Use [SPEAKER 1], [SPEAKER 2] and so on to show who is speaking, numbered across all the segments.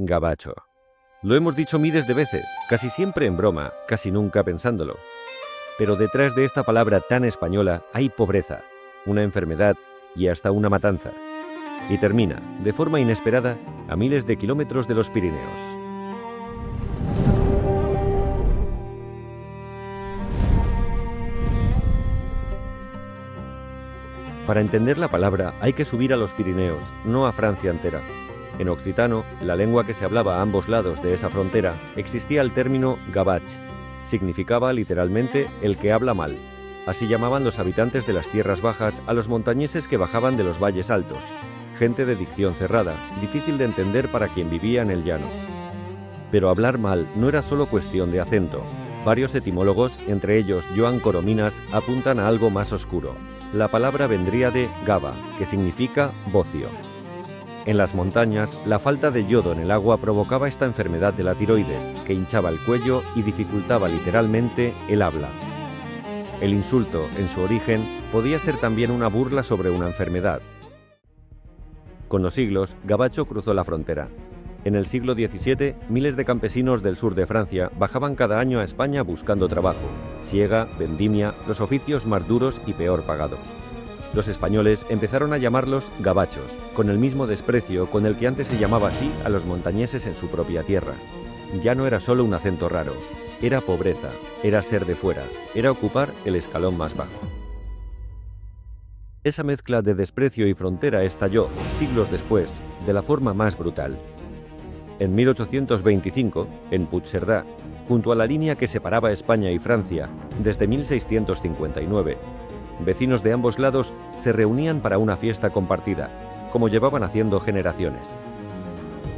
[SPEAKER 1] gabacho. Lo hemos dicho miles de veces, casi siempre en broma, casi nunca pensándolo. Pero detrás de esta palabra tan española hay pobreza, una enfermedad y hasta una matanza. Y termina, de forma inesperada, a miles de kilómetros de los Pirineos. Para entender la palabra hay que subir a los Pirineos, no a Francia entera. En occitano, la lengua que se hablaba a ambos lados de esa frontera, existía el término gabach. Significaba literalmente el que habla mal. Así llamaban los habitantes de las tierras bajas a los montañeses que bajaban de los valles altos. Gente de dicción cerrada, difícil de entender para quien vivía en el llano. Pero hablar mal no era solo cuestión de acento. Varios etimólogos, entre ellos Joan Corominas, apuntan a algo más oscuro. La palabra vendría de gaba, que significa bocio. En las montañas, la falta de yodo en el agua provocaba esta enfermedad de la tiroides, que hinchaba el cuello y dificultaba literalmente el habla. El insulto, en su origen, podía ser también una burla sobre una enfermedad. Con los siglos, gabacho cruzó la frontera. En el siglo XVII, miles de campesinos del sur de Francia bajaban cada año a España buscando trabajo, siega, vendimia, los oficios más duros y peor pagados. Los españoles empezaron a llamarlos gabachos, con el mismo desprecio con el que antes se llamaba así a los montañeses en su propia tierra. Ya no era solo un acento raro, era pobreza, era ser de fuera, era ocupar el escalón más bajo. Esa mezcla de desprecio y frontera estalló, siglos después, de la forma más brutal. En 1825, en Puigcerdá, junto a la línea que separaba España y Francia, desde 1659, vecinos de ambos lados se reunían para una fiesta compartida, como llevaban haciendo generaciones.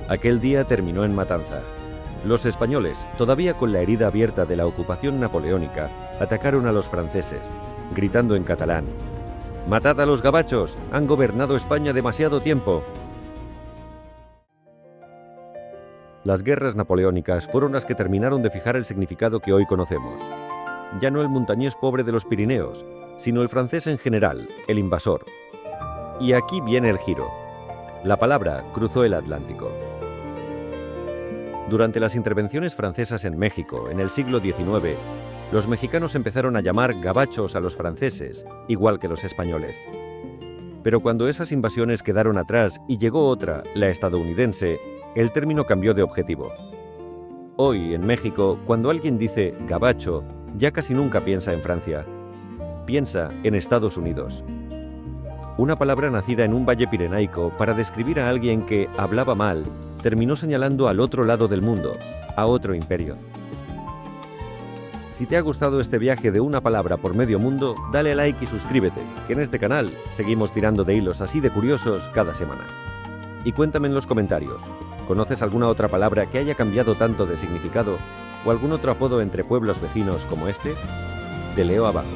[SPEAKER 1] Aquel día terminó en matanza. Los españoles, todavía con la herida abierta de la ocupación napoleónica, atacaron a los franceses, gritando en catalán: «¡Matad a los gabachos! ¡Han gobernado España demasiado tiempo!». Las guerras napoleónicas fueron las que terminaron de fijar el significado que hoy conocemos. Ya no el montañés pobre de los Pirineos, sino el francés en general, el invasor. Y aquí viene el giro. La palabra cruzó el Atlántico. Durante las intervenciones francesas en México, en el siglo XIX, los mexicanos empezaron a llamar gabachos a los franceses, igual que los españoles. Pero cuando esas invasiones quedaron atrás y llegó otra, la estadounidense, el término cambió de objetivo. Hoy, en México, cuando alguien dice gabacho, ya casi nunca piensa en Francia. Piensa en Estados Unidos. Una palabra nacida en un valle pirenaico para describir a alguien que hablaba mal, terminó señalando al otro lado del mundo, a otro imperio. Si te ha gustado este viaje de una palabra por medio mundo, dale a like y suscríbete, que en este canal seguimos tirando de hilos así de curiosos cada semana. Y cuéntame en los comentarios, ¿conoces alguna otra palabra que haya cambiado tanto de significado o algún otro apodo entre pueblos vecinos como este? Te leo abajo.